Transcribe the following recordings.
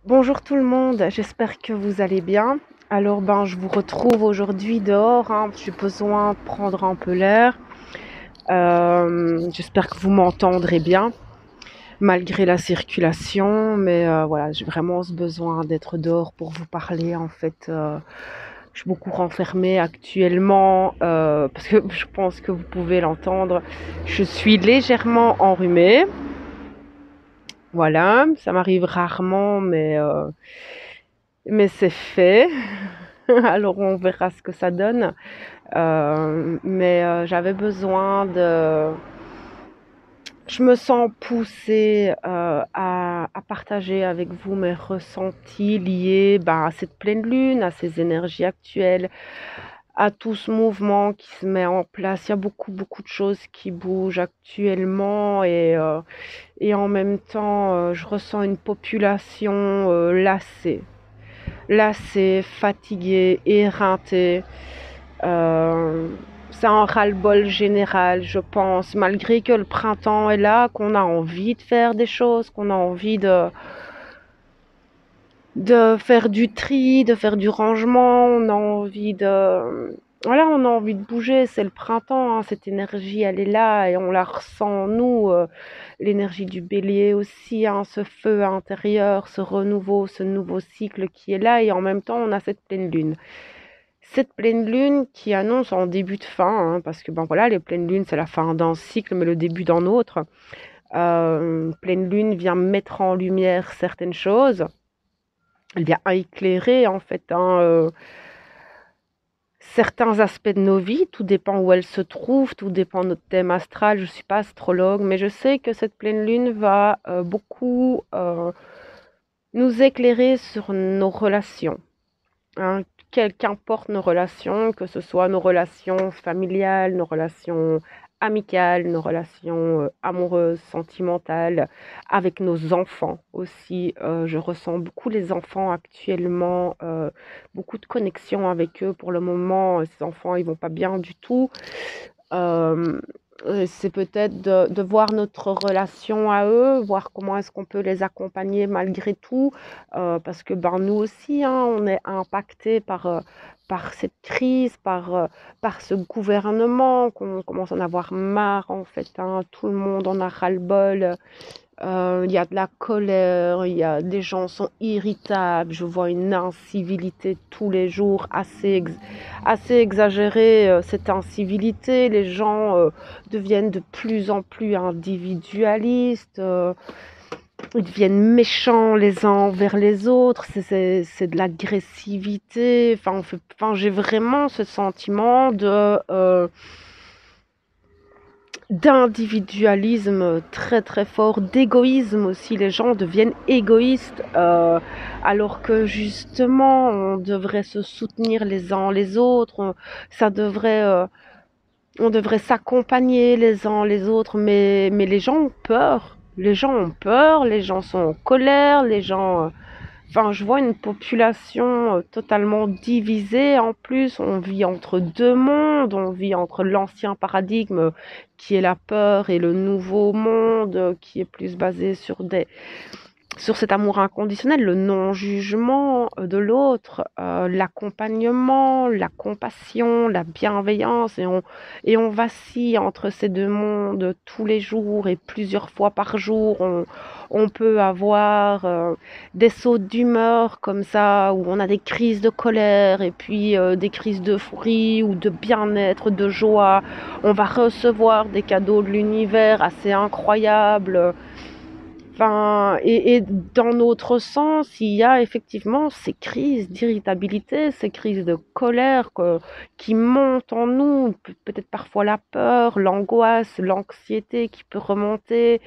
Bonjour tout le monde, j'espère que vous allez bien. Alors je vous retrouve aujourd'hui dehors, hein. J'ai besoin de prendre un peu l'air. J'espère que vous m'entendrez bien malgré la circulation, mais voilà, j'ai vraiment ce besoin d'être dehors pour vous parler. En fait, je suis beaucoup renfermée actuellement parce que je pense que vous pouvez l'entendre. Je suis légèrement enrhumée. Voilà, ça m'arrive rarement, mais c'est fait. Alors on verra ce que ça donne. Mais j'avais besoin de... Je me sens poussée à partager avec vous mes ressentis liés à cette pleine lune, à ces énergies actuelles, à tout ce mouvement qui se met en place. Il y a beaucoup, beaucoup de choses qui bougent actuellement et en même temps, je ressens une population lassée, fatiguée, éreintée. Euh, c'est un ras-le-bol général, je pense, malgré que le printemps est là, qu'on a envie de faire des choses, qu'on a envie de faire du tri, de faire du rangement, on a envie de... Voilà, on a envie de bouger, c'est le printemps, hein, cette énergie, elle est là et on la ressent en nous, l'énergie du bélier aussi, hein, ce feu intérieur, ce renouveau, ce nouveau cycle qui est là et en même temps on a cette pleine lune. Cette pleine lune qui annonce en début de fin, hein, parce que voilà, les pleines lunes, c'est la fin d'un cycle, mais le début d'un autre. Pleine lune vient mettre en lumière certaines choses. Elle vient éclairer, en fait, certains aspects de nos vies. Tout dépend où elle se trouve, tout dépend de notre thème astral. Je ne suis pas astrologue, mais je sais que cette pleine lune va beaucoup nous éclairer sur nos relations. Hein, qu'importe nos relations, que ce soit nos relations familiales, nos relations amicales, nos relations amoureuses, sentimentales, avec nos enfants aussi. Je ressens beaucoup les enfants actuellement, beaucoup de connexion avec eux pour le moment. Ces enfants, ils vont pas bien du tout. Euh, c'est peut-être de voir notre relation à eux, voir comment est-ce qu'on peut les accompagner malgré tout, parce que nous aussi, hein, on est impacté par cette crise, par ce gouvernement, qu'on commence à en avoir marre en fait, hein, tout le monde en a ras-le-bol. Il y a de la colère, il y a des gens sont irritables, je vois une incivilité tous les jours assez exagérée, cette incivilité, les gens deviennent de plus en plus individualistes, ils deviennent méchants les uns envers les autres, c'est de l'agressivité, j'ai vraiment ce sentiment d'individualisme très très fort, d'égoïsme aussi. Les gens deviennent égoïstes alors que justement on devrait se soutenir les uns les autres. Ça devrait, on devrait s'accompagner les uns les autres. Mais les gens ont peur. Les gens ont peur. Les gens sont en colère. Les gens je vois une population totalement divisée. En plus, on vit entre deux mondes. On vit entre l'ancien paradigme qui est la peur et le nouveau monde qui est plus basé sur cet amour inconditionnel, le non-jugement de l'autre, l'accompagnement, la compassion, la bienveillance. Et on vacille entre ces deux mondes tous les jours et plusieurs fois par jour. On peut avoir des sauts d'humeur comme ça, où on a des crises de colère et puis des crises d'euphorie ou de bien-être, de joie. On va recevoir des cadeaux de l'univers assez incroyables. Et dans notre sens, il y a effectivement ces crises d'irritabilité, ces crises de colère qui montent en nous, peut-être parfois la peur, l'angoisse, l'anxiété qui peut remonter.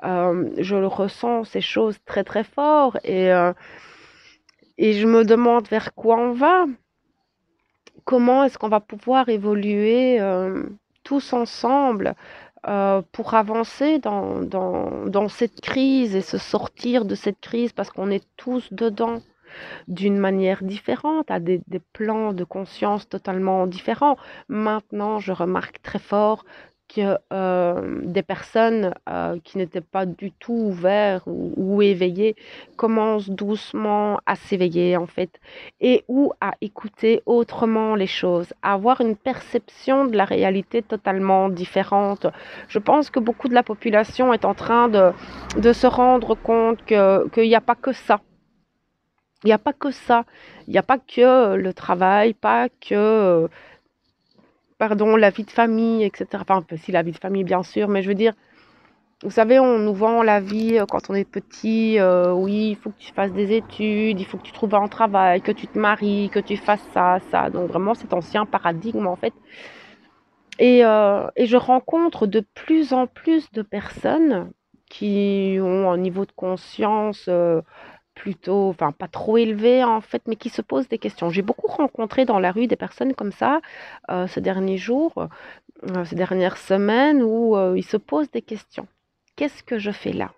Je le ressens, ces choses très très fort et je me demande vers quoi on va. Comment est-ce qu'on va pouvoir évoluer tous ensemble pour avancer dans cette crise et se sortir de cette crise parce qu'on est tous dedans d'une manière différente, à des plans de conscience totalement différents. Maintenant, je remarque très fort, que des personnes qui n'étaient pas du tout ouvertes ou éveillées commencent doucement à s'éveiller en fait et ou à écouter autrement les choses, à avoir une perception de la réalité totalement différente. Je pense que beaucoup de la population est en train de se rendre compte qu'il n'y a pas que ça. Il n'y a pas que ça. Il n'y a pas que le travail, pas que pardon, la vie de famille, etc. Enfin, si la vie de famille, bien sûr, mais je veux dire, vous savez, on nous vend la vie quand on est petit. Oui, il faut que tu fasses des études, il faut que tu trouves un travail, que tu te maries, que tu fasses ça, ça. Donc vraiment, cet ancien paradigme, en fait. Et je rencontre de plus en plus de personnes qui ont un niveau de conscience plutôt, enfin pas trop élevé en fait, mais qui se posent des questions. J'ai beaucoup rencontré dans la rue des personnes comme ça ces derniers jours, ces dernières semaines, où ils se posent des questions. Qu'est-ce que je fais là?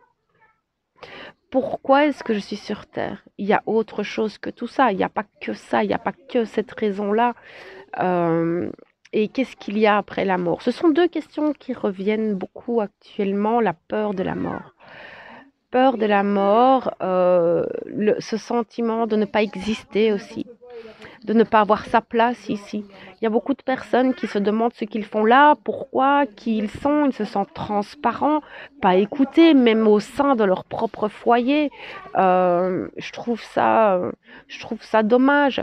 Pourquoi est-ce que je suis sur Terre? Il y a autre chose que tout ça. Il n'y a pas que ça. Il n'y a pas que cette raison-là. Euh, et qu'est-ce qu'il y a après la mort? Ce sont deux questions qui reviennent beaucoup actuellement, la peur de la mort. Peur de la mort, ce sentiment de ne pas exister aussi, de ne pas avoir sa place ici. Il y a beaucoup de personnes qui se demandent ce qu'ils font là, pourquoi, qui ils se sentent transparents, pas écoutés, même au sein de leur propre foyer. Je trouve ça dommage.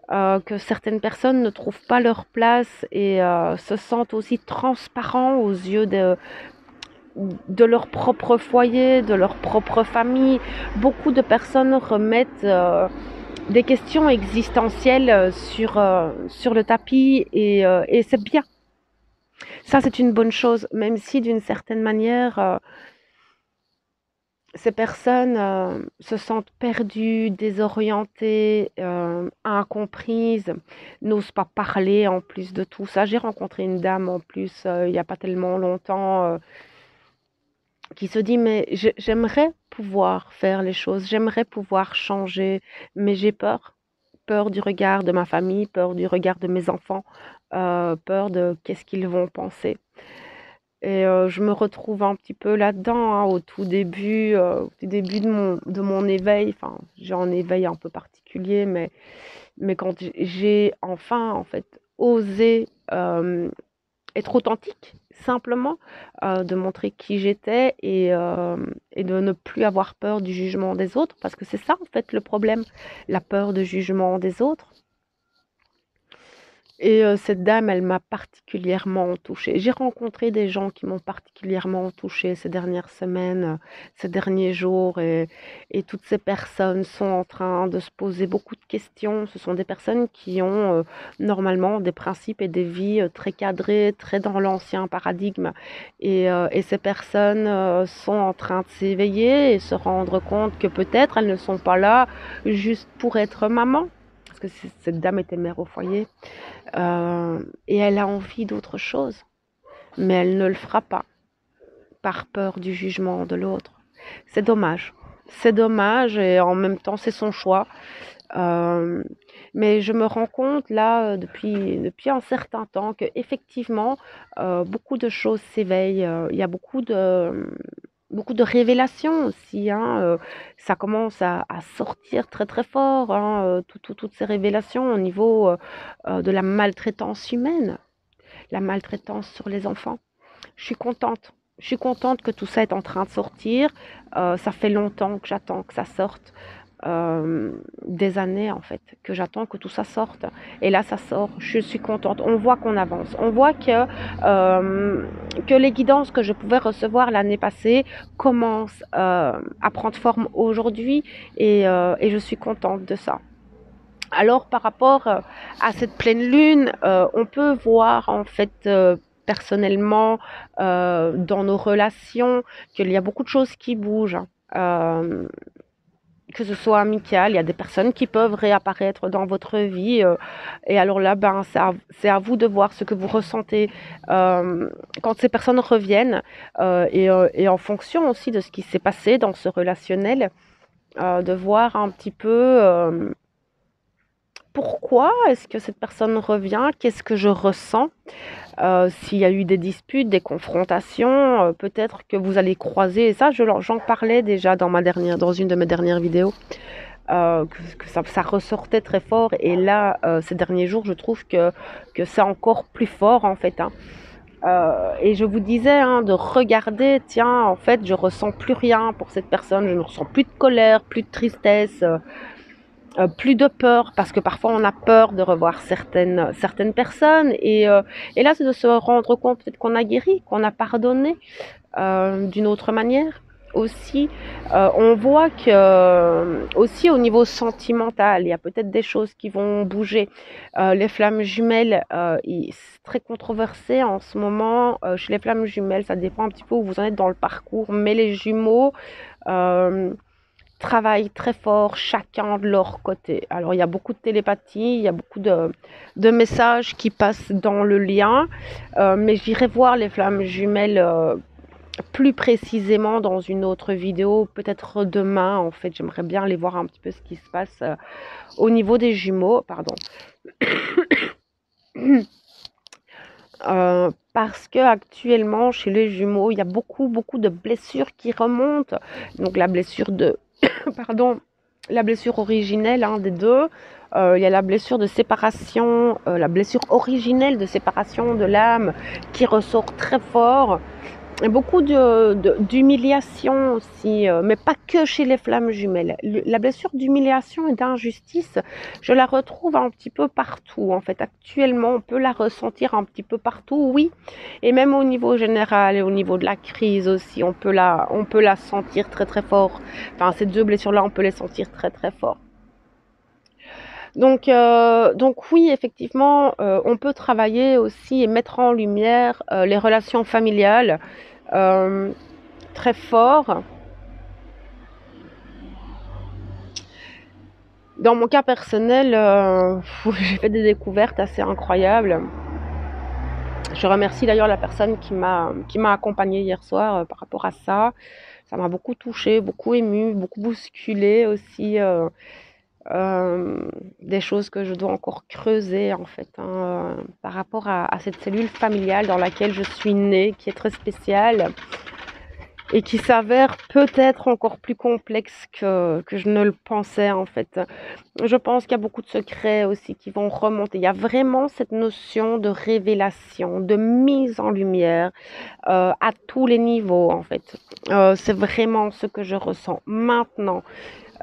Que certaines personnes ne trouvent pas leur place et se sentent aussi transparents aux yeux de leur propre foyer, de leur propre famille. Beaucoup de personnes remettent des questions existentielles sur le tapis et c'est bien. Ça, c'est une bonne chose, même si d'une certaine manière, ces personnes se sentent perdues, désorientées, incomprises, n'osent pas parler en plus de tout ça. J'ai rencontré une dame en plus il n'y a pas tellement longtemps qui se dit, mais j'aimerais pouvoir faire les choses, j'aimerais pouvoir changer, mais j'ai peur. Peur du regard de ma famille, peur du regard de mes enfants, peur de qu'est-ce qu'ils vont penser. Et je me retrouve un petit peu là-dedans, hein, au tout début de mon éveil. Enfin, j'ai un éveil un peu particulier, mais quand j'ai enfin, en fait, osé être authentique, simplement, de montrer qui j'étais et de ne plus avoir peur du jugement des autres, parce que c'est ça, en fait, le problème, la peur du jugement des autres. Et cette dame, elle m'a particulièrement touchée. J'ai rencontré des gens qui m'ont particulièrement touchée ces dernières semaines, ces derniers jours et toutes ces personnes sont en train de se poser beaucoup de questions. Ce sont des personnes qui ont, normalement des principes et des vies, très cadrées, très dans l'ancien paradigme et ces personnes, sont en train de s'éveiller et se rendre compte que peut-être elles ne sont pas là juste pour être maman. Parce que cette dame était mère au foyer. Et elle a envie d'autre chose, mais elle ne le fera pas par peur du jugement de l'autre. C'est dommage. C'est dommage et en même temps c'est son choix. Euh, mais je me rends compte là depuis un certain temps que effectivement beaucoup de choses s'éveillent. Il y a beaucoup de révélations aussi. Hein, ça commence à sortir très très fort. Hein, toutes ces révélations au niveau de la maltraitance humaine, la maltraitance sur les enfants. Je suis contente. Je suis contente que tout ça est en train de sortir. Ça fait longtemps que j'attends que ça sorte. Des années en fait que j'attends que tout ça sorte et là ça sort, je suis contente, on voit qu'on avance, on voit que les guidances que je pouvais recevoir l'année passée commencent à prendre forme aujourd'hui et je suis contente de ça. Alors par rapport à cette pleine lune, on peut voir en fait personnellement dans nos relations qu'il y a beaucoup de choses qui bougent. Hein. Que ce soit amical, il y a des personnes qui peuvent réapparaître dans votre vie. Et alors là, ben, c'est à vous de voir ce que vous ressentez quand ces personnes reviennent et en fonction aussi de ce qui s'est passé dans ce relationnel, de voir un petit peu pourquoi est-ce que cette personne revient? Qu'est-ce que je ressens? S'il y a eu des disputes, des confrontations, peut-être que vous allez croiser, et ça j'en parlais déjà dans une de mes dernières vidéos, que ça ressortait très fort, et là, ces derniers jours, je trouve que c'est encore plus fort en fait, hein. Et je vous disais, hein, de regarder, tiens, en fait, je ressens plus rien pour cette personne, je ne ressens plus de colère, plus de tristesse, plus de peur, parce que parfois on a peur de revoir certaines personnes, et là c'est de se rendre compte peut-être qu'on a guéri, qu'on a pardonné d'une autre manière. Aussi, on voit que aussi au niveau sentimental, il y a peut-être des choses qui vont bouger. Les flammes jumelles, c'est très controversé en ce moment. Chez les flammes jumelles, ça dépend un petit peu où vous en êtes dans le parcours, mais les jumeaux travaillent très fort, chacun de leur côté. Alors il y a beaucoup de télépathie, il y a beaucoup de messages qui passent dans le lien, mais j'irai voir les flammes jumelles plus précisément dans une autre vidéo, peut-être demain. En fait, j'aimerais bien aller voir un petit peu ce qui se passe au niveau des jumeaux, pardon. Parce que actuellement chez les jumeaux, il y a beaucoup de blessures qui remontent. Donc la blessure pardon, la blessure originelle, hein, des deux. Il y a la blessure de séparation, la blessure originelle de séparation de l'âme qui ressort très fort. Et beaucoup d'humiliation aussi, mais pas que chez les flammes jumelles. La blessure d'humiliation et d'injustice, je la retrouve un petit peu partout. En fait, actuellement, on peut la ressentir un petit peu partout, oui. Et même au niveau général et au niveau de la crise aussi, on peut la sentir très très fort. Enfin, ces deux blessures-là, on peut les sentir très très fort. Donc oui, effectivement, on peut travailler aussi et mettre en lumière les relations familiales très fort. Dans mon cas personnel, j'ai fait des découvertes assez incroyables. Je remercie d'ailleurs la personne qui m'a accompagnée hier soir par rapport à ça. Ça m'a beaucoup touchée, beaucoup émue, beaucoup bousculée aussi. Des choses que je dois encore creuser en fait, hein, par rapport à cette cellule familiale dans laquelle je suis née, qui est très spéciale et qui s'avère peut-être encore plus complexe que je ne le pensais en fait. Je pense qu'il y a beaucoup de secrets aussi qui vont remonter. Il y a vraiment cette notion de révélation, de mise en lumière à tous les niveaux en fait. C'est vraiment ce que je ressens maintenant.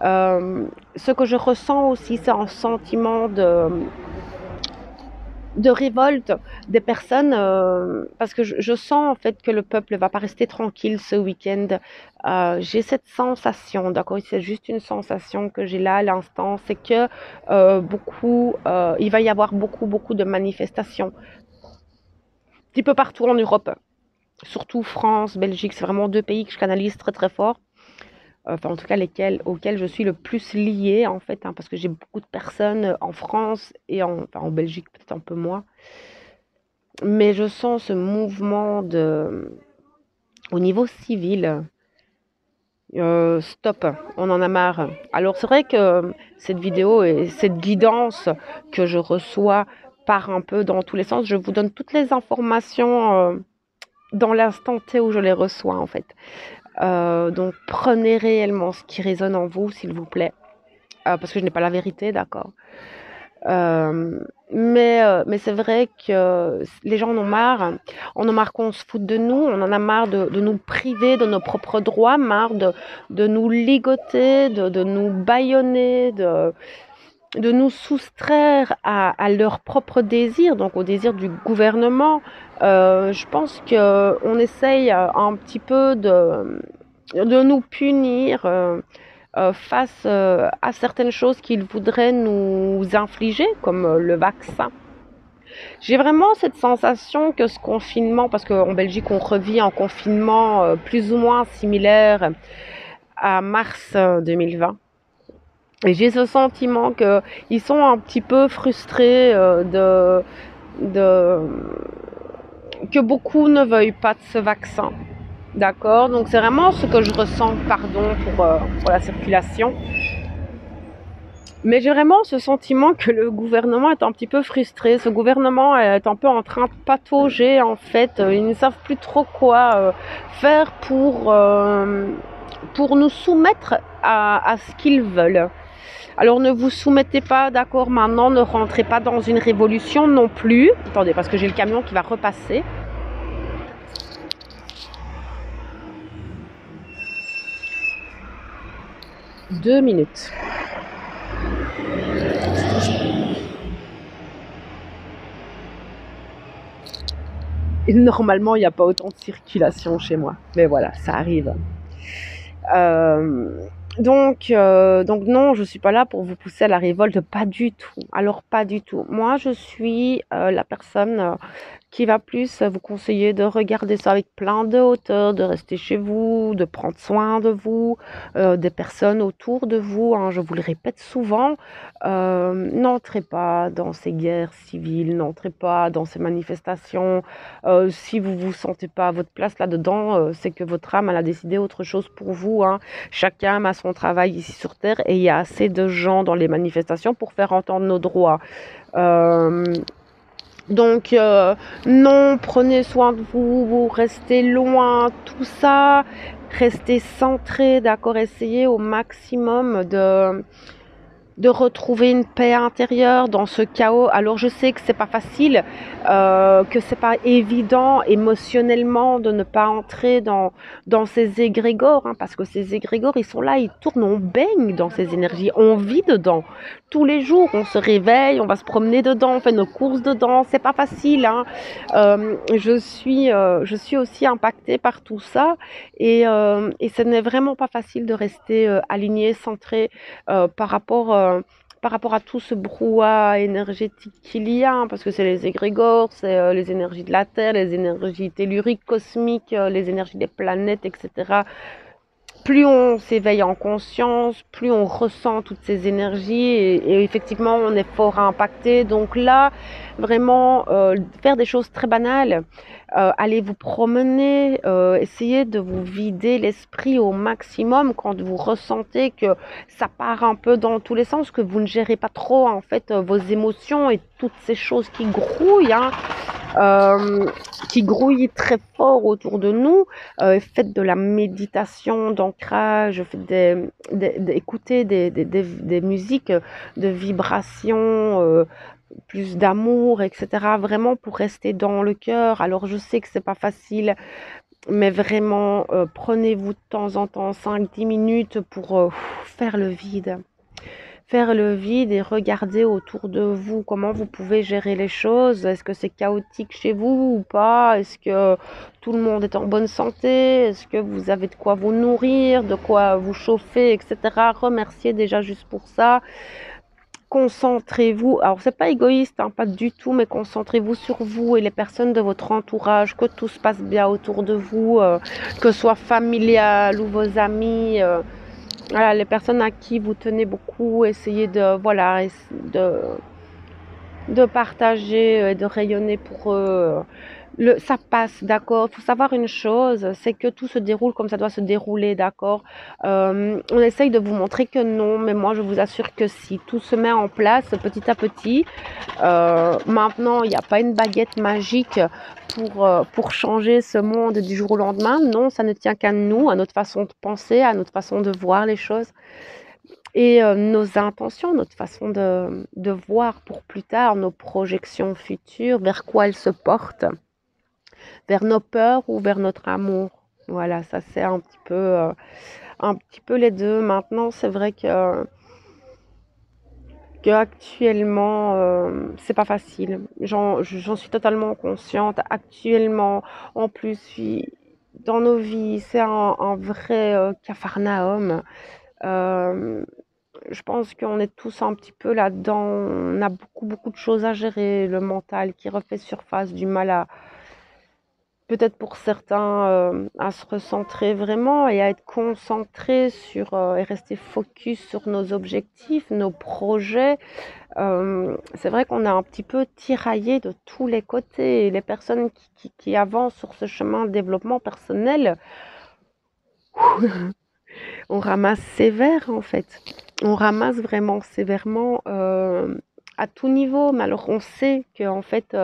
Ce que je ressens aussi, c'est un sentiment de révolte des personnes, parce que je sens en fait que le peuple ne va pas rester tranquille ce week-end. J'ai cette sensation, d'accord, c'est juste une sensation que j'ai là à l'instant, c'est que il va y avoir beaucoup de manifestations, un petit peu partout en Europe, surtout France, Belgique, c'est vraiment deux pays que je canalise très très fort. Enfin en tout cas auxquels je suis le plus liée en fait, hein, parce que j'ai beaucoup de personnes en France et en Belgique peut-être un peu moins. Mais je sens ce mouvement au niveau civil. Stop, on en a marre. Alors c'est vrai que cette vidéo et cette guidance que je reçois part un peu dans tous les sens. Je vous donne toutes les informations dans l'instant T où je les reçois en fait. Donc prenez réellement ce qui résonne en vous, s'il vous plaît, parce que je n'ai pas la vérité, d'accord. Mais c'est vrai que les gens en ont marre. On en a marre qu'on se foute de nous. On en a marre de nous priver de nos propres droits, marre de nous ligoter, de nous bâillonner, de nous soustraire à leurs propres désirs, donc aux désirs du gouvernement. Je pense qu'on essaye un petit peu de nous punir face à certaines choses qu'ils voudraient nous infliger, comme le vaccin. J'ai vraiment cette sensation que ce confinement, parce qu'en Belgique on revit un confinement plus ou moins similaire à mars 2020. Et j'ai ce sentiment qu'ils sont un petit peu frustrés que beaucoup ne veuillent pas de ce vaccin. D'accord? Donc c'est vraiment ce que je ressens, pardon pour la circulation. Mais j'ai vraiment ce sentiment que le gouvernement est un petit peu frustré. Ce gouvernement est un peu en train de patauger en fait. Ils ne savent plus trop quoi faire pour nous soumettre à ce qu'ils veulent. Alors ne vous soumettez pas, d'accord, maintenant, ne rentrez pas dans une révolution non plus. Attendez, parce que j'ai le camion qui va repasser. 2 minutes. Et normalement, il n'y a pas autant de circulation chez moi. Mais voilà, ça arrive. Euh, donc non, je suis pas là pour vous pousser à la révolte, pas du tout. Alors pas du tout. Moi, je suis la personne qui va plus vous conseiller de regarder ça avec plein de hauteur, de rester chez vous, de prendre soin de vous, des personnes autour de vous, hein, je vous le répète souvent, n'entrez pas dans ces guerres civiles, n'entrez pas dans ces manifestations. Si vous vous sentez pas à votre place là-dedans, c'est que votre âme elle a décidé autre chose pour vous, hein. Chacun a son travail ici sur Terre et il y a assez de gens dans les manifestations pour faire entendre nos droits. Euh, donc non, prenez soin de vous, vous restez loin, tout ça, restez centré, d'accord, essayez au maximum de retrouver une paix intérieure dans ce chaos. Alors je sais que c'est pas facile, que c'est pas évident émotionnellement de ne pas entrer dans ces égrégores, hein, parce que ces égrégores ils sont là, ils tournent, on baigne dans ces énergies, on vit dedans. Tous les jours, on se réveille, on va se promener dedans, on fait nos courses dedans, c'est pas facile, hein. Je suis aussi impactée par tout ça et ce n'est vraiment pas facile de rester aligné, centré euh, par rapport euh, par rapport à tout ce brouhaha énergétique qu'il y a, hein, parce que c'est les égrégores, c'est les énergies de la Terre, les énergies telluriques, cosmiques, les énergies des planètes, etc. Plus on s'éveille en conscience, plus on ressent toutes ces énergies et effectivement on est fort impacté. Donc là, vraiment, faire des choses très banales, allez vous promener, essayez de vous vider l'esprit au maximum quand vous ressentez que ça part un peu dans tous les sens, que vous ne gérez pas trop en fait vos émotions et toutes ces choses qui grouillent, hein, euh, qui grouillent très fort autour de nous. Faites de la méditation, d'ancrage, écoutez des musiques de vibration, plus d'amour, etc. Vraiment pour rester dans le cœur. Alors je sais que c'est pas facile, mais vraiment prenez-vous de temps en temps 5-10 minutes pour faire le vide. Faire le vide et regarder autour de vous comment vous pouvez gérer les choses. Est-ce que c'est chaotique chez vous ou pas? Est-ce que tout le monde est en bonne santé? Est-ce que vous avez de quoi vous nourrir, de quoi vous chauffer, etc. Remerciez déjà juste pour ça. Concentrez-vous, alors c'est pas égoïste, hein, pas du tout, mais concentrez-vous sur vous et les personnes de votre entourage, que tout se passe bien autour de vous, que ce soit familial ou vos amis. Voilà, les personnes à qui vous tenez beaucoup, essayez de, voilà, de partager et de rayonner pour eux. Ça passe, d'accord. Il faut savoir une chose, c'est que tout se déroule comme ça doit se dérouler, d'accord. On essaye de vous montrer que non, mais moi je vous assure que si tout se met en place petit à petit. Maintenant, il n'y a pas une baguette magique pour changer ce monde du jour au lendemain. Non, ça ne tient qu'à nous, à notre façon de penser, à notre façon de voir les choses et nos intentions, notre façon de voir pour plus tard, nos projections futures, vers quoi elles se portent, vers nos peurs ou vers notre amour. Voilà, ça c'est un petit peu les deux. Maintenant, c'est vrai que actuellement, c'est pas facile. J'en suis totalement consciente. Actuellement, en plus, dans nos vies, c'est un vrai capharnaüm. Euh, je pense qu'on est tous un petit peu là-dedans. On a beaucoup, beaucoup de choses à gérer. Le mental qui refait surface, du mal à, peut-être pour certains, à se recentrer vraiment et à être concentré sur et rester focus sur nos objectifs, nos projets. C'est vrai qu'on est un petit peu tiraillé de tous les côtés. Et les personnes qui avancent sur ce chemin de développement personnel, On ramasse sévère en fait. On ramasse vraiment sévèrement à tout niveau. Mais alors on sait qu'en fait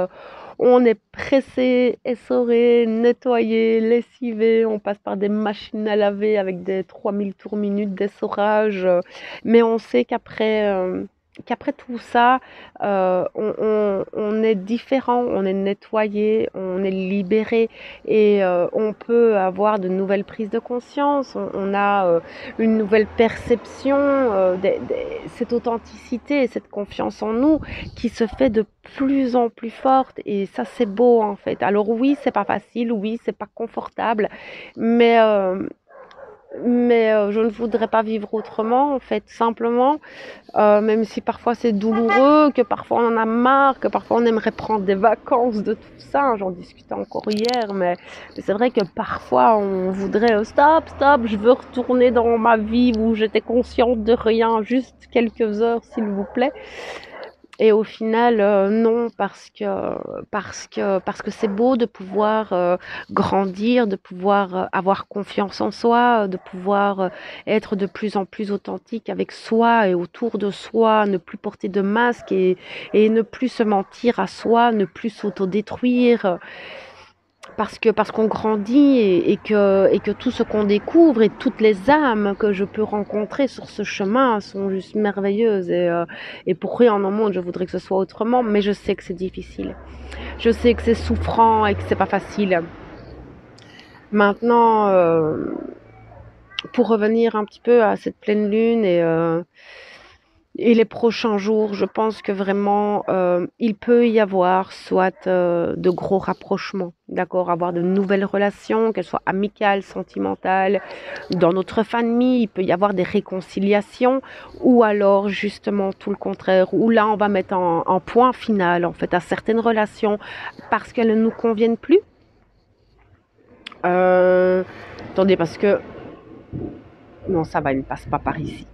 on est pressé, essoré, nettoyé, lessivé. On passe par des machines à laver avec des 3000 tours minutes d'essorage. Mais on sait qu'après tout ça, on est différent, on est nettoyé, on est libéré et on peut avoir de nouvelles prises de conscience. On a une nouvelle perception, cette authenticité et cette confiance en nous qui se fait de plus en plus forte et ça c'est beau en fait. Alors oui, c'est pas facile, oui, c'est pas confortable, mais je ne voudrais pas vivre autrement en fait, simplement, même si parfois c'est douloureux, que parfois on en a marre, que parfois on aimerait prendre des vacances de tout ça. J'en discutais encore hier, mais c'est vrai que parfois on voudrait stop, stop, je veux retourner dans ma vie où j'étais consciente de rien, juste quelques heures s'il vous plaît. Et au final, non, parce que c'est beau de pouvoir grandir, de pouvoir avoir confiance en soi, de pouvoir être de plus en plus authentique avec soi et autour de soi, ne plus porter de masque et ne plus se mentir à soi, ne plus s'autodétruire parce qu'on grandit et que tout ce qu'on découvre et toutes les âmes que je peux rencontrer sur ce chemin sont juste merveilleuses et pour rien au monde je voudrais que ce soit autrement, mais je sais que c'est difficile, je sais que c'est souffrant et que c'est pas facile. Maintenant, pour revenir un petit peu à cette pleine lune et les prochains jours, je pense que vraiment, il peut y avoir soit de gros rapprochements, d'accord, avoir de nouvelles relations, qu'elles soient amicales, sentimentales. Dans notre famille, il peut y avoir des réconciliations, ou alors justement tout le contraire, où là on va mettre en point final en fait à certaines relations parce qu'elles ne nous conviennent plus. Euh, Attendez, parce que non, ça va, il ne passe pas par ici.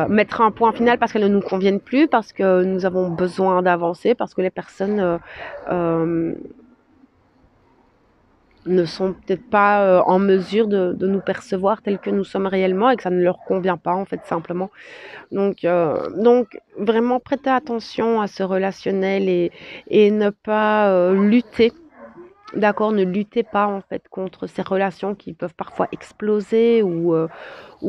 Mettre un point final parce qu'elles ne nous conviennent plus, parce que nous avons besoin d'avancer, parce que les personnes euh, ne sont peut-être pas en mesure de nous percevoir tels que nous sommes réellement et que ça ne leur convient pas en fait simplement. Donc vraiment prêter attention à ce relationnel et ne pas lutter. D'accord, ne luttez pas en fait contre ces relations qui peuvent parfois exploser ou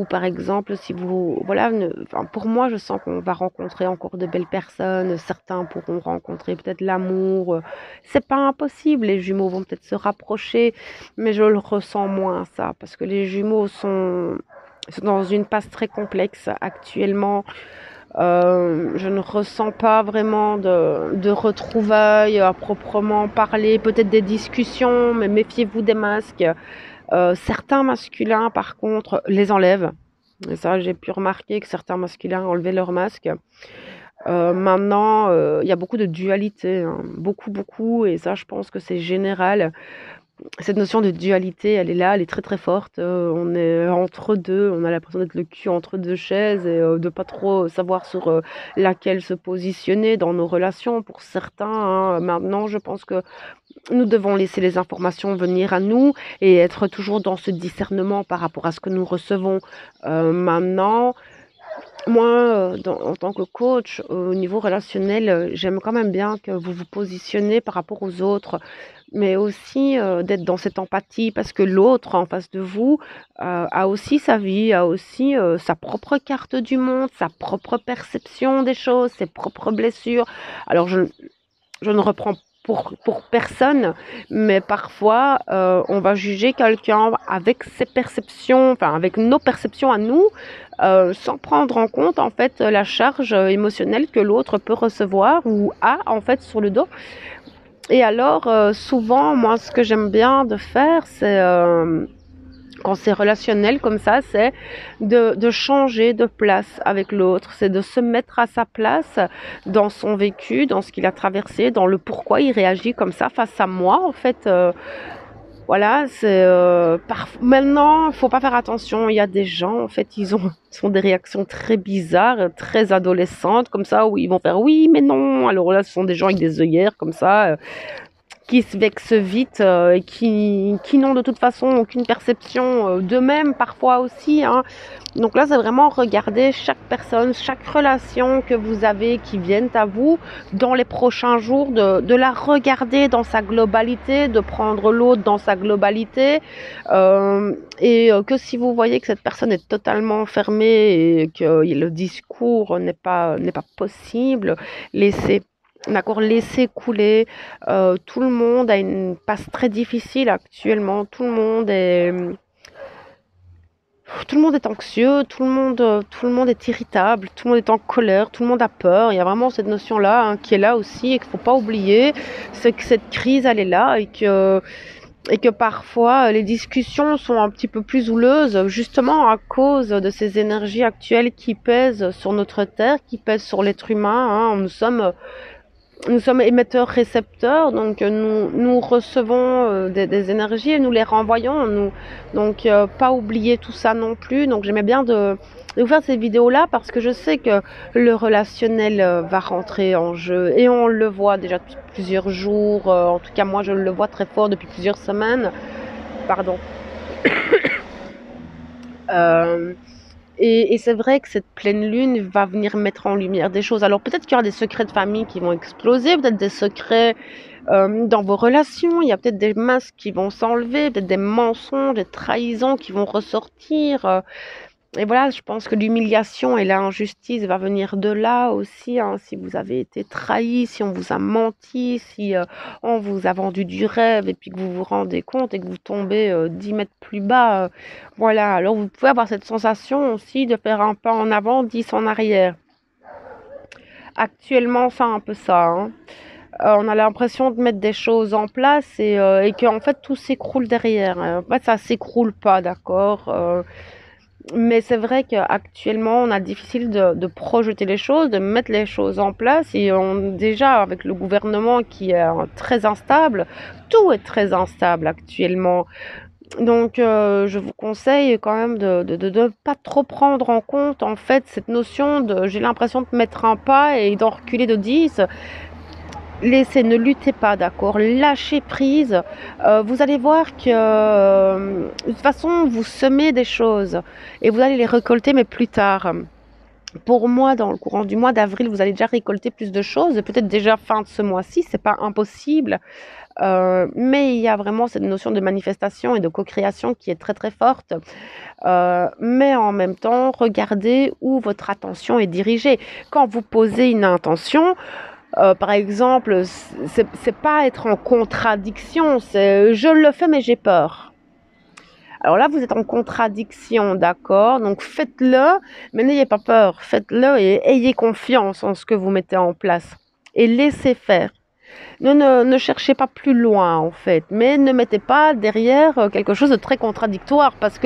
par exemple si vous voilà enfin, pour moi je sens qu'on va rencontrer encore de belles personnes, certains pourront rencontrer peut-être l'amour, c'est pas impossible, les jumeaux vont peut-être se rapprocher, mais je le ressens moins ça parce que les jumeaux sont dans une passe très complexe actuellement. Je ne ressens pas vraiment de retrouvailles à proprement parler, peut-être des discussions, mais méfiez-vous des masques. Certains masculins, par contre, les enlèvent. Et ça, j'ai pu remarquer que certains masculins enlevaient leur masque. Maintenant, il y a beaucoup de dualité, hein, beaucoup, beaucoup, et ça, je pense que c'est général. Cette notion de dualité, elle est là, elle est très très forte. On est entre deux, on a l'impression d'être le cul entre deux chaises et de pas trop savoir sur laquelle se positionner dans nos relations. Pour certains, hein, maintenant, je pense que nous devons laisser les informations venir à nous et être toujours dans ce discernement par rapport à ce que nous recevons. Maintenant, moi, en tant que coach, au niveau relationnel, j'aime quand même bien que vous vous positionnez par rapport aux autres, mais aussi d'être dans cette empathie parce que l'autre en face de vous a aussi sa vie, a aussi sa propre carte du monde, sa propre perception des choses, ses propres blessures. Alors, je ne reprends pour personne, mais parfois on va juger quelqu'un avec ses perceptions, enfin avec nos perceptions à nous, sans prendre en compte en fait la charge émotionnelle que l'autre peut recevoir ou a en fait sur le dos. Et alors souvent, moi, ce que j'aime bien de faire, c'est quand c'est relationnel comme ça, c'est de changer de place avec l'autre, c'est de se mettre à sa place dans son vécu, dans ce qu'il a traversé, dans le pourquoi il réagit comme ça face à moi, en fait. Voilà, c'est maintenant, il faut pas faire attention. Il y a des gens, en fait, ils ont des réactions très bizarres, très adolescentes, comme ça, où ils vont faire oui, mais non. Alors là, ce sont des gens avec des œillères comme ça. qui se vexent vite et qui n'ont de toute façon aucune perception d'eux-mêmes parfois aussi, hein. Donc là, c'est vraiment regarder chaque personne, chaque relation que vous avez qui viennent à vous dans les prochains jours, de la regarder dans sa globalité, de prendre l'autre dans sa globalité. Que si vous voyez que cette personne est totalement fermée et que le discours n'est pas possible, laissez. D'accord, laissez couler. Tout le monde a une passe très difficile actuellement. Tout le monde est anxieux, tout le monde est irritable, tout le monde est en colère, tout le monde a peur. Il y a vraiment cette notion-là, hein, qui est là aussi et qu'il ne faut pas oublier. C'est que cette crise, elle est là et que parfois les discussions sont un petit peu plus houleuses, justement à cause de ces énergies actuelles qui pèsent sur notre Terre, qui pèsent sur l'être humain, hein. Nous sommes émetteurs-récepteurs, donc nous recevons des énergies et nous les renvoyons. Donc, pas oublier tout ça non plus. Donc, j'aimais bien de vous faire ces vidéos-là parce que je sais que le relationnel va rentrer en jeu et on le voit déjà depuis plusieurs jours. En tout cas, moi, je le vois très fort depuis plusieurs semaines. Pardon. Euh, et c'est vrai que cette pleine lune va venir mettre en lumière des choses. Alors peut-être qu'il y aura des secrets de famille qui vont exploser, peut-être des secrets dans vos relations, il y a peut-être des masques qui vont s'enlever, peut-être des mensonges, des trahisons qui vont ressortir. Et voilà, je pense que l'humiliation et l'injustice va venir de là aussi, hein. Si vous avez été trahi, si on vous a menti, si on vous a vendu du rêve et puis que vous vous rendez compte et que vous tombez 10 mètres plus bas, voilà. Alors vous pouvez avoir cette sensation aussi de faire un pas en avant, 10 en arrière. Actuellement, c'est un peu ça, hein. On a l'impression de mettre des choses en place et qu'en fait tout s'écroule derrière. En fait, ça s'écroule pas, d'accord. Mais c'est vrai qu'actuellement, on a difficile de projeter les choses, de mettre les choses en place. Et déjà, avec le gouvernement qui est très instable, tout est très instable actuellement. Donc, je vous conseille quand même de pas trop prendre en compte, en fait, cette notion de j'ai l'impression de mettre un pas et d'en reculer de 10. Laissez, ne luttez pas, d'accord? Lâchez prise. Vous allez voir que de toute façon, vous semez des choses et vous allez les récolter, mais plus tard. Pour moi, dans le courant du mois d'avril, vous allez déjà récolter plus de choses, peut-être déjà fin de ce mois-ci, c'est pas impossible. Mais il y a vraiment cette notion de manifestation et de co-création qui est très très forte. Mais en même temps, regardez où votre attention est dirigée. Quand vous posez une intention, par exemple, c'est pas être en contradiction, c'est je le fais mais j'ai peur. Alors là, vous êtes en contradiction, d'accord? Donc faites-le, mais n'ayez pas peur. Faites-le et ayez confiance en ce que vous mettez en place. Et laissez faire. Ne cherchez pas plus loin en fait, mais ne mettez pas derrière quelque chose de très contradictoire parce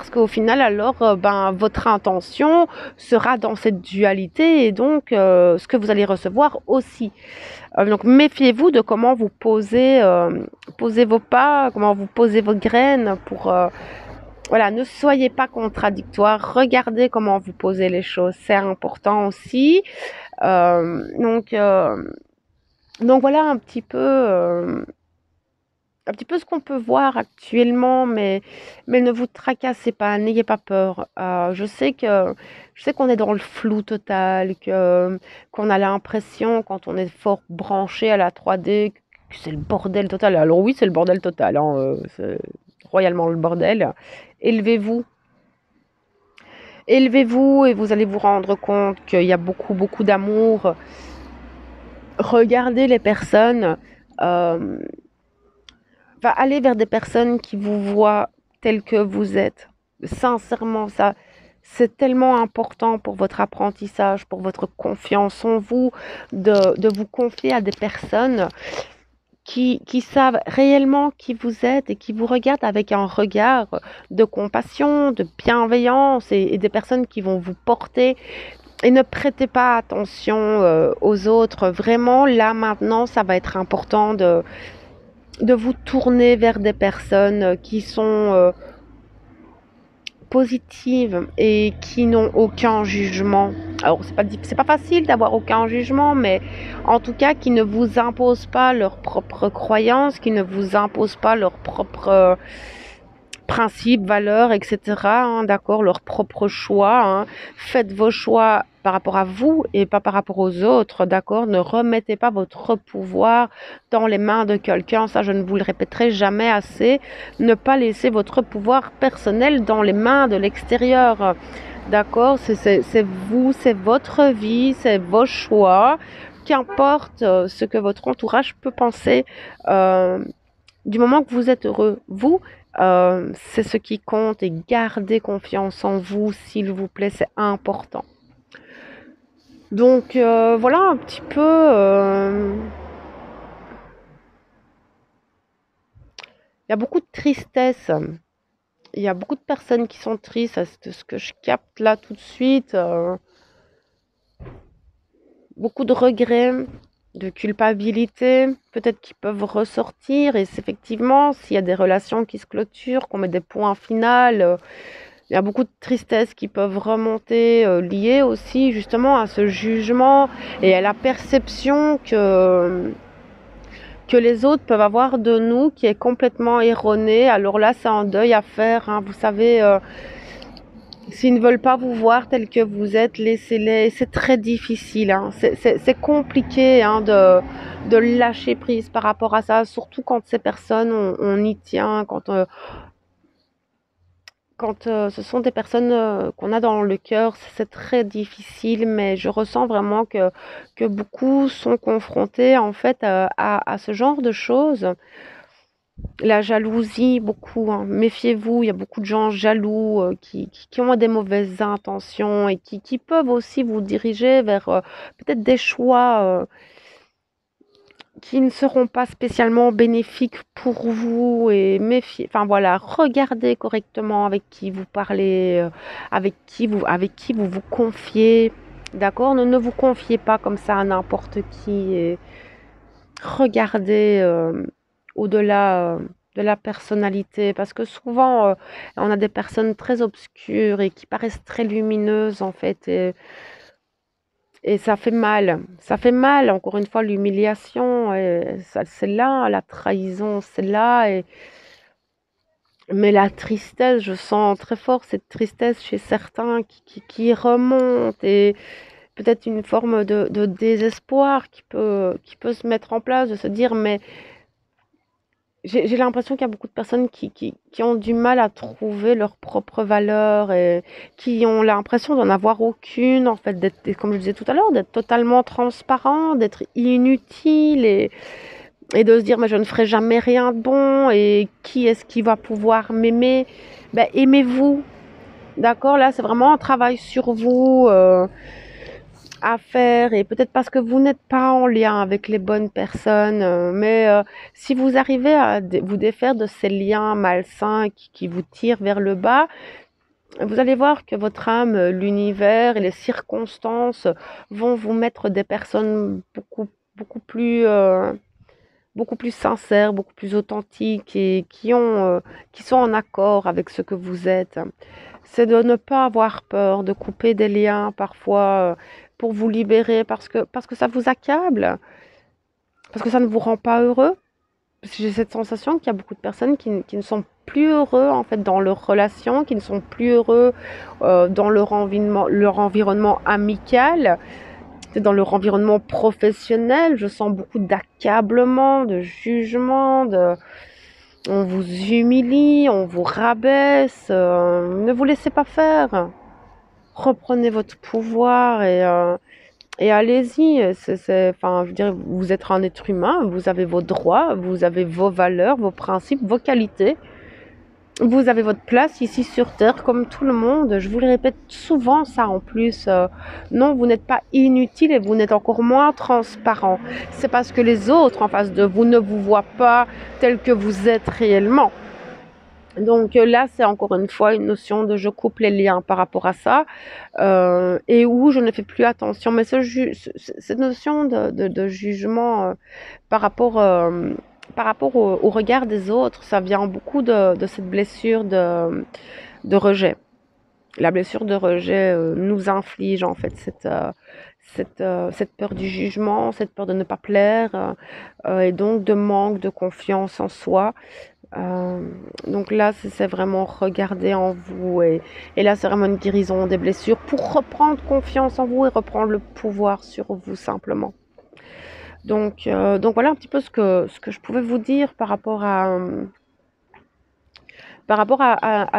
qu'au final alors votre intention sera dans cette dualité et donc ce que vous allez recevoir aussi. Donc méfiez-vous de comment vous posez vos pas, comment vous posez vos graines pour voilà, ne soyez pas contradictoire, regardez comment vous posez les choses, c'est important aussi. Euh, donc euh, donc voilà un petit peu ce qu'on peut voir actuellement, mais ne vous tracassez pas, n'ayez pas peur. Je sais qu'on est dans le flou total, qu'on a l'impression quand on est fort branché à la 3D que c'est le bordel total. Alors oui, c'est le bordel total, hein, c'est royalement le bordel. Élevez-vous, élevez-vous et vous allez vous rendre compte qu'il y a beaucoup beaucoup d'amour. Regardez les personnes. euh, Allez vers des personnes qui vous voient tel que vous êtes. Sincèrement, ça, c'est tellement important pour votre apprentissage, pour votre confiance en vous, de vous confier à des personnes qui savent réellement qui vous êtes et qui vous regardent avec un regard de compassion, de bienveillance et des personnes qui vont vous porter. Et ne prêtez pas attention aux autres. Vraiment, là, maintenant, ça va être important de vous tourner vers des personnes qui sont positives et qui n'ont aucun jugement. Alors c'est pas facile d'avoir aucun jugement, mais en tout cas qui ne vous imposent pas leurs propres croyances, qui ne vous imposent pas leurs propres principes, valeurs, etc. Hein, d'accord, leurs propres choix. Hein. Faites vos choix par rapport à vous et pas par rapport aux autres, d'accord. Ne remettez pas votre pouvoir dans les mains de quelqu'un. Ça, je ne vous le répéterai jamais assez. Ne pas laisser votre pouvoir personnel dans les mains de l'extérieur. D'accord, c'est vous, c'est votre vie, c'est vos choix. Qu'importe ce que votre entourage peut penser, euh, du moment que vous êtes heureux, vous, c'est ce qui compte et gardez confiance en vous, s'il vous plaît, c'est important. Donc voilà un petit peu. Il y a beaucoup de tristesse. Il y a beaucoup de personnes qui sont tristes, c'est ce que je capte là tout de suite. Beaucoup de regrets, de culpabilité, peut-être qui peuvent ressortir. Et effectivement, s'il y a des relations qui se clôturent, qu'on met des points finaux, il y a beaucoup de tristesse qui peuvent remonter, liées aussi justement à ce jugement et à la perception que les autres peuvent avoir de nous qui est complètement erronée. Alors là, c'est un deuil à faire. Hein. Vous savez, s'ils ne veulent pas vous voir tel que vous êtes, laissez-les. C'est très difficile. Hein. C'est compliqué hein, de lâcher prise par rapport à ça, surtout quand ces personnes, on y tient, quand ce sont des personnes qu'on a dans le cœur, c'est très difficile, mais je ressens vraiment que beaucoup sont confrontés en fait à ce genre de choses. La jalousie, beaucoup, hein. Méfiez-vous, il y a beaucoup de gens jaloux qui ont des mauvaises intentions et qui peuvent aussi vous diriger vers peut-être des choix qui ne seront pas spécialement bénéfiques pour vous et méfiez, enfin voilà, regardez correctement avec qui vous parlez, avec qui vous vous confiez, d'accord? Ne vous confiez pas comme ça à n'importe qui et regardez au-delà de la personnalité parce que souvent on a des personnes très obscures et qui paraissent très lumineuses en fait et ça fait mal. Ça fait mal, encore une fois, l'humiliation, c'est là, la trahison, c'est là. Mais la tristesse, je sens très fort cette tristesse chez certains qui remonte et peut-être une forme de désespoir qui peut se mettre en place, de se dire, mais j'ai l'impression qu'il y a beaucoup de personnes qui ont du mal à trouver leur propre valeur et qui ont l'impression d'en avoir aucune, en fait, comme je disais tout à l'heure, d'être totalement transparent, d'être inutile et de se dire, mais je ne ferai jamais rien de bon et qui est-ce qui va pouvoir m'aimer? Ben, aimez-vous, d'accord? Là, c'est vraiment un travail sur vous. À faire et peut-être parce que vous n'êtes pas en lien avec les bonnes personnes, mais si vous arrivez à vous défaire de ces liens malsains qui vous tirent vers le bas, vous allez voir que votre âme, l'univers et les circonstances vont vous mettre des personnes beaucoup plus sincères, beaucoup plus authentiques et qui sont en accord avec ce que vous êtes. C'est de ne pas avoir peur, de couper des liens parfois pour vous libérer parce que ça vous accable, parce que ça ne vous rend pas heureux. Parce que j'ai cette sensation qu'il y a beaucoup de personnes qui ne sont plus heureux en fait dans leur relation, qui ne sont plus heureux dans leur environnement amical, dans leur environnement professionnel. Je sens beaucoup d'accablement, de jugement, on vous humilie, on vous rabaisse. Ne vous laissez pas faire. Reprenez votre pouvoir et allez-y. Enfin, je veux dire, vous êtes un être humain, vous avez vos droits, vous avez vos valeurs, vos principes, vos qualités. Vous avez votre place ici sur Terre comme tout le monde. Je vous le répète souvent ça en plus. Non, vous n'êtes pas inutile et vous n'êtes encore moins transparent. C'est parce que les autres en face de vous ne vous voient pas tel que vous êtes réellement. Donc là, c'est encore une fois une notion de je coupe les liens par rapport à ça et où je ne fais plus attention. Mais cette notion de jugement par rapport au regard des autres, ça vient beaucoup de cette blessure de rejet. La blessure de rejet nous inflige en fait cette peur du jugement, cette peur de ne pas plaire, et donc de manque de confiance en soi. Euh, donc là, c'est vraiment regarder en vous et là, c'est vraiment une guérison des blessures pour reprendre confiance en vous et reprendre le pouvoir sur vous simplement. Donc voilà un petit peu ce que je pouvais vous dire par rapport à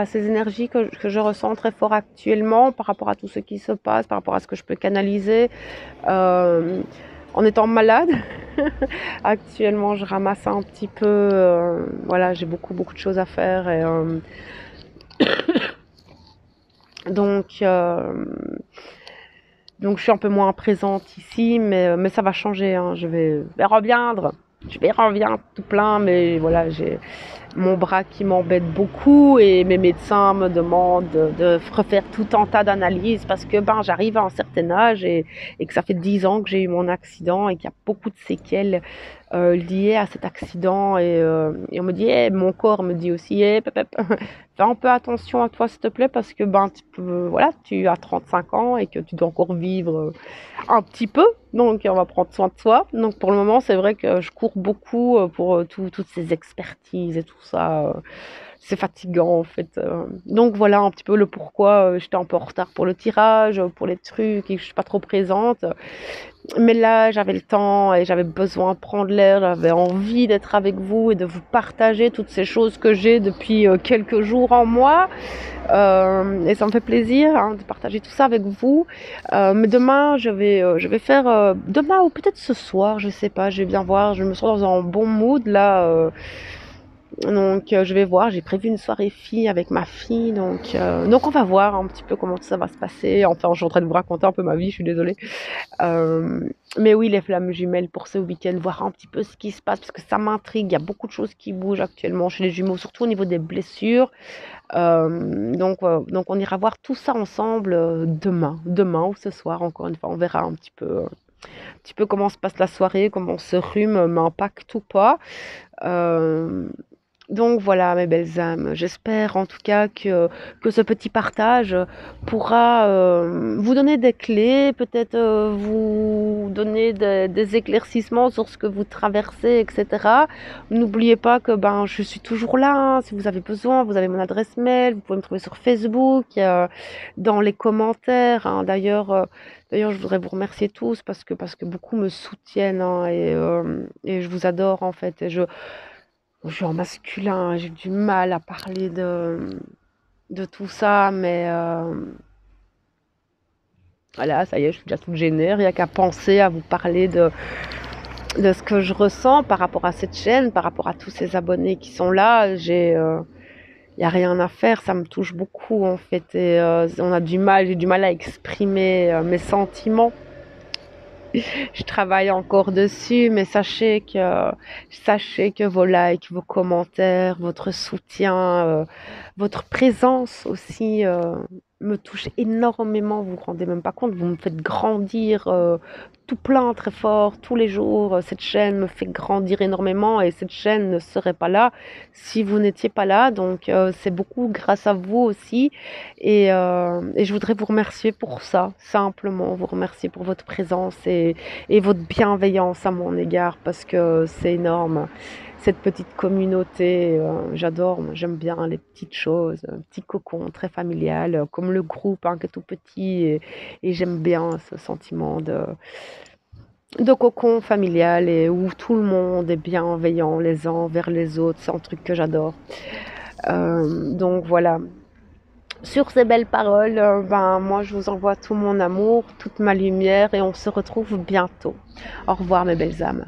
ces énergies que je ressens très fort actuellement, par rapport à tout ce qui se passe, par rapport à ce que je peux canaliser. Euh, En étant malade, actuellement, je ramasse un petit peu. Voilà, j'ai beaucoup, beaucoup de choses à faire. Donc, euh, donc, je suis un peu moins présente ici, mais ça va changer. Hein. Je vais reviendre. Je vais revenir tout plein, mais voilà, j'ai mon bras qui m'embête beaucoup et mes médecins me demandent de refaire tout un tas d'analyses parce que j'arrive à un certain âge et que ça fait 10 ans que j'ai eu mon accident et qu'il y a beaucoup de séquelles liées à cet accident et on me dit, mon corps me dit aussi, fais un peu attention à toi s'il te plaît parce que voilà, tu as 35 ans et que tu dois encore vivre un petit peu, donc on va prendre soin de soi. Donc pour le moment, c'est vrai que je cours beaucoup pour toutes ces expertises et tout ça. C'est fatigant en fait. Donc voilà un petit peu le pourquoi j'étais un peu en retard pour le tirage, pour les trucs et que je suis pas trop présente. Mais là, j'avais le temps et j'avais besoin de prendre l'air, j'avais envie d'être avec vous et de vous partager toutes ces choses que j'ai depuis quelques jours en moi. Et ça me fait plaisir hein, de partager tout ça avec vous. Mais demain, je vais faire, demain ou peut-être ce soir, je sais pas, je vais bien voir. Je me sens dans un bon mood là. Donc je vais voir, j'ai prévu une soirée fille avec ma fille, donc on va voir un petit peu comment ça va se passer. Enfin, je suis en train de vous raconter un peu ma vie, je suis désolée. Euh, mais oui, les flammes jumelles pour ce week-end, voir un petit peu ce qui se passe, parce que ça m'intrigue, il y a beaucoup de choses qui bougent actuellement chez les jumeaux, surtout au niveau des blessures. Donc on ira voir tout ça ensemble demain ou ce soir, encore une fois, on verra un petit peu comment se passe la soirée, comment ce rhume m'impacte ou pas. Euh, donc voilà, mes belles âmes, j'espère en tout cas que ce petit partage pourra vous donner des clés, peut-être vous donner des éclaircissements sur ce que vous traversez, etc. N'oubliez pas que je suis toujours là, hein, si vous avez besoin, vous avez mon adresse mail, vous pouvez me trouver sur Facebook, dans les commentaires. Hein. D'ailleurs, je voudrais vous remercier tous parce que beaucoup me soutiennent hein, et je vous adore en fait. Je suis en masculin, j'ai du mal à parler de tout ça, mais voilà, ça y est, je suis déjà toute gênée, rien qu'à penser à vous parler de ce que je ressens par rapport à cette chaîne, par rapport à tous ces abonnés qui sont là, il n'y a rien à faire, ça me touche beaucoup en fait, et j'ai du mal à exprimer mes sentiments. Je travaille encore dessus, mais sachez que vos likes, vos commentaires, votre soutien, votre présence aussi me touche énormément. Vous vous rendez même pas compte, vous me faites grandir tout plein, très fort, tous les jours. Cette chaîne me fait grandir énormément et cette chaîne ne serait pas là si vous n'étiez pas là. Donc c'est beaucoup grâce à vous aussi. Et je voudrais vous remercier pour ça, simplement vous remercier pour votre présence et votre bienveillance à mon égard parce que c'est énorme. Cette petite communauté, j'adore, moi, j'aime bien les petites choses, un petit cocon très familial, comme le groupe hein, qui est tout petit et j'aime bien ce sentiment de cocon familial et où tout le monde est bienveillant les uns envers les autres, c'est un truc que j'adore. Donc voilà, sur ces belles paroles, moi je vous envoie tout mon amour, toute ma lumière et on se retrouve bientôt. Au revoir mes belles âmes.